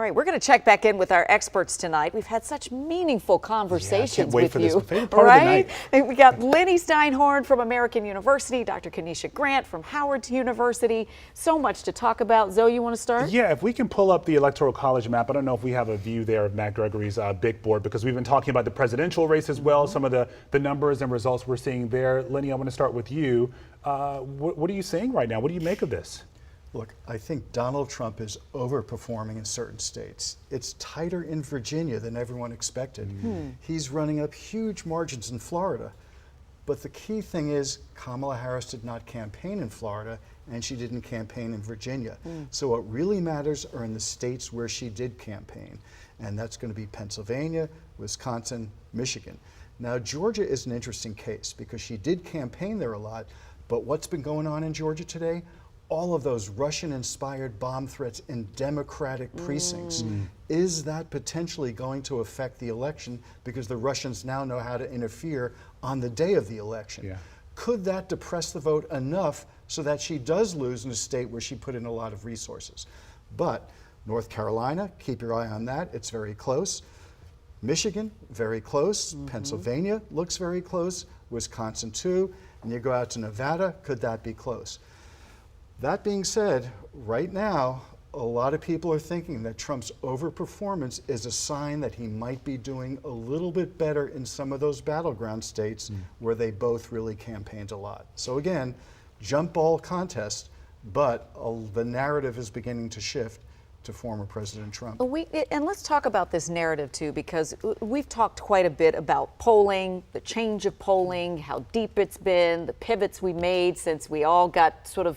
All right, we're going to check back in with our experts tonight. We've had such meaningful conversations with you, right? We got Lenny Steinhorn from American University, Dr. Kenesha Grant from Howard University. So much to talk about. Zoe, you want to start? Yeah, if we can pull up the Electoral College map. I don't know if we have a view there of Matt Gregory's big board, because we've been talking about the presidential race as well, some of the numbers and results we're seeing there. Lenny, I want to start with you. What are you seeing right now? What do you make of this? Look, I think Donald Trump is overperforming in certain states. It's tighter in Virginia than everyone expected. He's running up huge margins in Florida. But the key thing is Kamala Harris did not campaign in Florida, and she didn't campaign in Virginia. So what really matters are in the states where she did campaign. And that's going to be Pennsylvania, Wisconsin, Michigan. Now, Georgia is an interesting case because she did campaign there a lot, but what's been going on in Georgia today? All of those Russian-inspired bomb threats in Democratic precincts. Is that potentially going to affect the election because the Russians now know how to interfere on the day of the election? Yeah. Could that depress the vote enough so that she does lose in a state where she put in a lot of resources? But North Carolina, keep your eye on that. It's very close. Michigan, very close. Pennsylvania looks very close. Wisconsin too. And you go out to Nevada, could that be close? That being said, right now, a lot of people are thinking that Trump's overperformance is a sign that he might be doing a little bit better in some of those battleground states where they both really campaigned a lot. So again, jump ball contest, but the narrative is beginning to shift to former President Trump. And let's talk about this narrative too, because we've talked quite a bit about polling, the change of polling, how deep it's been, the pivots we made since we all got sort of,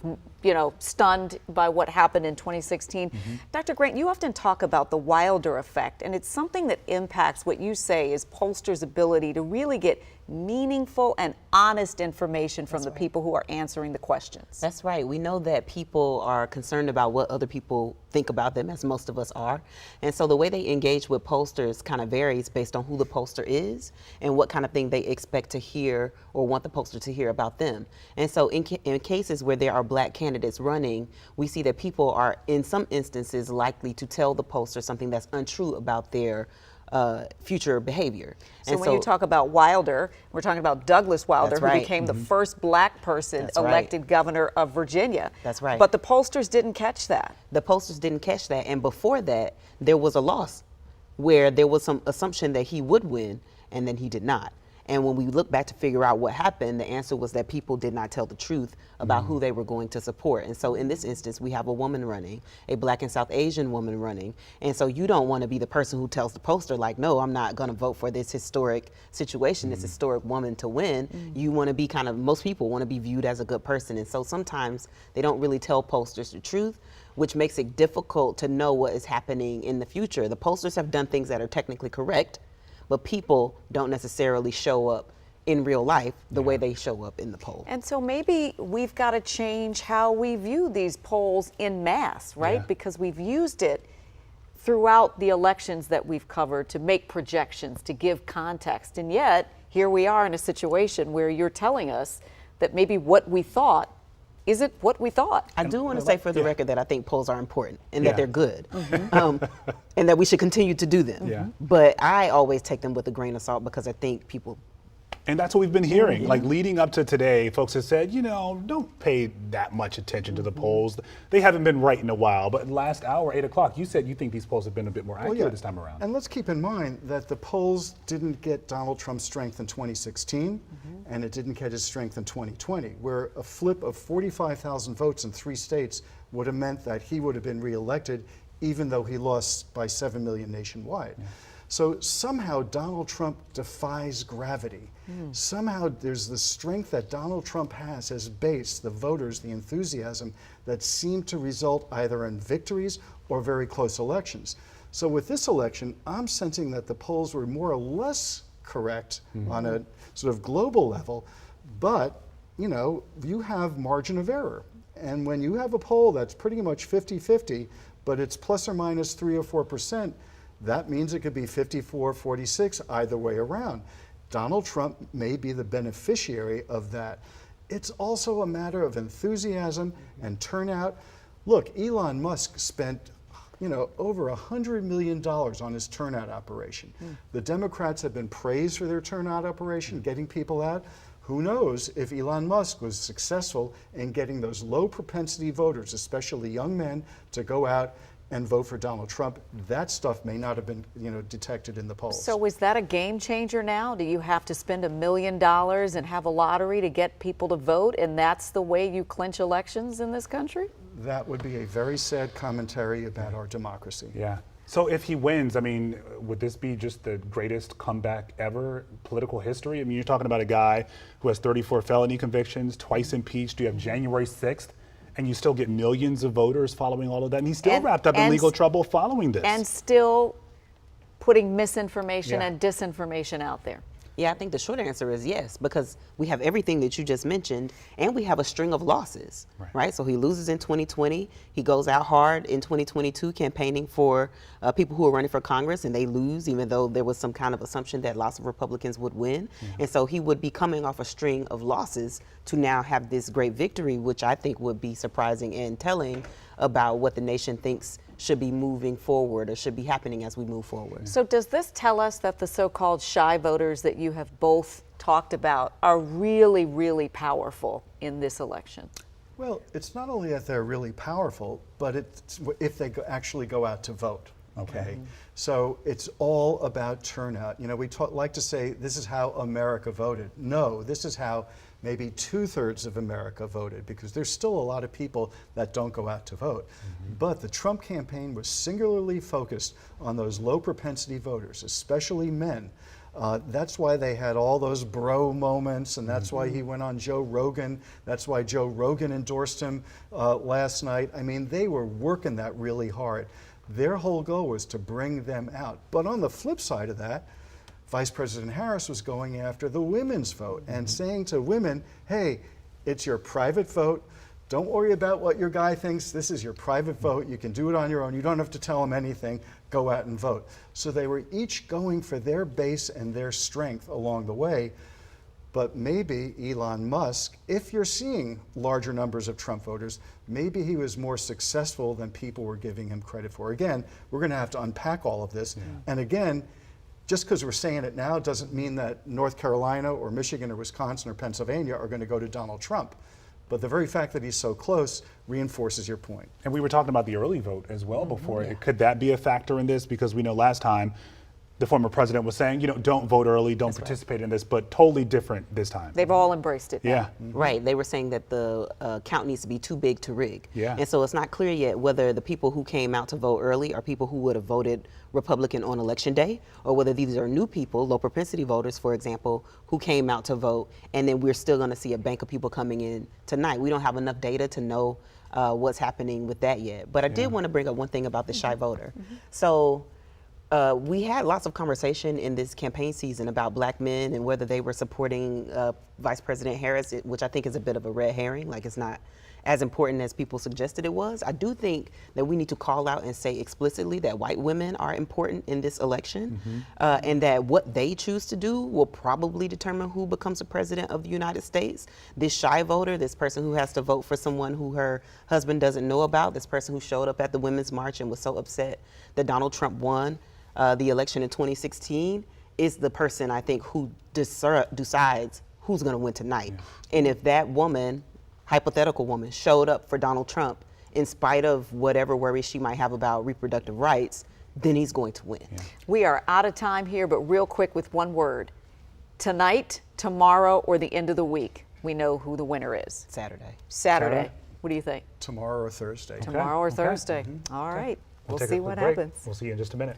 stunned by what happened in 2016. Dr. Grant, you often talk about the Wilder effect, and it's something that impacts what you say is pollsters' ability to really get meaningful and honest information from the people who are answering the questions. That's right. We know that people are concerned about what other people think about them, as most of us are. And so the way they engage with pollsters kind of varies based on who the pollster is and what kind of thing they expect to hear or want the pollster to hear about them. And so in cases where there are black candidates running, we see that people are in some instances likely to tell the pollster something that's untrue about their future behavior. So when you talk about Wilder, we're talking about Douglas Wilder, who right. became the first black person elected governor of Virginia. That's right. But the pollsters didn't catch that. The pollsters didn't catch that. And before that, there was a loss where there was some assumption that he would win, and then he did not. And when we look back to figure out what happened, the answer was that people did not tell the truth about who they were going to support. And so in this instance, we have a woman running, a Black and South Asian woman running. And so you don't want to be the person who tells the pollster, like, no, I'm not going to vote for this historic situation, this historic woman to win. You want to be most people want to be viewed as a good person. And so sometimes they don't really tell pollsters the truth, which makes it difficult to know what is happening in the future. The pollsters have done things that are technically correct, but people don't necessarily show up in real life the way they show up in the poll. And so maybe we've got to change how we view these polls in mass, right? Yeah. Because we've used it throughout the elections that we've covered to make projections, to give context. And yet, here we are in a situation where you're telling us that maybe what we thought isn't what we thought. I do want to say for the record that I think polls are important and that they're good, and that we should continue to do them. But I always take them with a grain of salt because I think people. And that's what we've been hearing. Like leading up to today, folks have said, don't pay that much attention to the polls. They haven't been right in a while. But last hour, 8 o'clock, you said you think these polls have been a bit more accurate this time around. And let's keep in mind that the polls didn't get Donald Trump's strength in 2016, and it didn't get his strength in 2020, where a flip of 45,000 votes in 3 states would have meant that he would have been reelected, even though he lost by 7 million nationwide. So somehow Donald Trump defies gravity. Somehow there's the strength that Donald Trump has as base, the voters, the enthusiasm that seem to result either in victories or very close elections. So with this election, I'm sensing that the polls were more or less correct on a sort of global level, but you have margin of error. And when you have a poll that's pretty much 50-50, but it's plus or minus 3 or 4%, that means it could be 54-46 either way around. Donald Trump may be the beneficiary of that. It's also a matter of enthusiasm and turnout. Look, Elon Musk spent over $100 million on his turnout operation. The Democrats have been praised for their turnout operation, getting people out. Who knows if Elon Musk was successful in getting those low propensity voters, especially young men, to go out and vote for Donald Trump. That stuff may not have been detected in the polls. So is that a game changer now? Do you have to spend $1 million and have a lottery to get people to vote, and that's the way you clinch elections in this country? That would be a very sad commentary about our democracy. Yeah. So if he wins, I mean, would this be just the greatest comeback ever, political history? I mean, you're talking about a guy who has 34 felony convictions, twice impeached. You have January 6th, and you still get millions of voters following all of that. And he's still wrapped up in legal trouble following this. And still putting misinformation Yeah. and disinformation out there. Yeah, I think the short answer is yes, because we have everything that you just mentioned, and we have a string of losses, right? So he loses in 2020. He goes out hard in 2022 campaigning for people who are running for Congress, and they lose, even though there was some kind of assumption that lots of Republicans would win. And so he would be coming off a string of losses to now have this great victory, which I think would be surprising and telling about what the nation thinks should be moving forward or should be happening as we move forward. So does this tell us that the so-called shy voters that you have both talked about are really, really powerful in this election? Well, it's not only that they're really powerful, but it's if they actually go out to vote. Okay, so it's all about turnout. We like to say this is how America voted. No, this is how maybe 2/3 of America voted, because there's still a lot of people that don't go out to vote. But the Trump campaign was singularly focused on those low propensity voters, especially men. That's why they had all those bro moments, and that's why he went on Joe Rogan. That's why Joe Rogan endorsed him last night. I mean, they were working that really hard. Their whole goal was to bring them out. But on the flip side of that, Vice President Harris was going after the women's vote and saying to women, hey, it's your private vote. Don't worry about what your guy thinks. This is your private vote. You can do it on your own. You don't have to tell him anything. Go out and vote. So they were each going for their base and their strength along the way. But maybe Elon Musk, if you're seeing larger numbers of Trump voters, maybe he was more successful than people were giving him credit for. Again, we're going to have to unpack all of this. And again, just because we're saying it now doesn't mean that North Carolina or Michigan or Wisconsin or Pennsylvania are going to go to Donald Trump. But the very fact that he's so close reinforces your point. And we were talking about the early vote as well before. Could that be a factor in this? Because we know last time the former president was saying, don't vote early, don't participate in this, but totally different this time. They've all embraced it now. Yeah. Right. They were saying that the count needs to be too big to rig. Yeah. And so it's not clear yet whether the people who came out to vote early are people who would have voted Republican on election day, or whether these are new people, low propensity voters, for example, who came out to vote, and then we're still going to see a bank of people coming in tonight. We don't have enough data to know what's happening with that yet. But I did want to bring up one thing about the shy voter. So we had lots of conversation in this campaign season about black men and whether they were supporting Vice President Harris, which I think is a bit of a red herring. Like, it's not as important as people suggested it was. I do think that we need to call out and say explicitly that white women are important in this election, and that what they choose to do will probably determine who becomes the president of the United States. This shy voter, this person who has to vote for someone who her husband doesn't know about, this person who showed up at the Women's March and was so upset that Donald Trump won the election in 2016, is the person, I think, who decides who's going to win tonight. And if that woman, hypothetical woman, showed up for Donald Trump in spite of whatever worries she might have about reproductive rights, then he's going to win. We are out of time here, but real quick with one word. Tonight, tomorrow, or the end of the week, we know who the winner is. Saturday. Saturday. What do you think? Tomorrow or Thursday. Tomorrow or Thursday. All right. We'll take see a what quick break. happens. We'll see you in just a minute.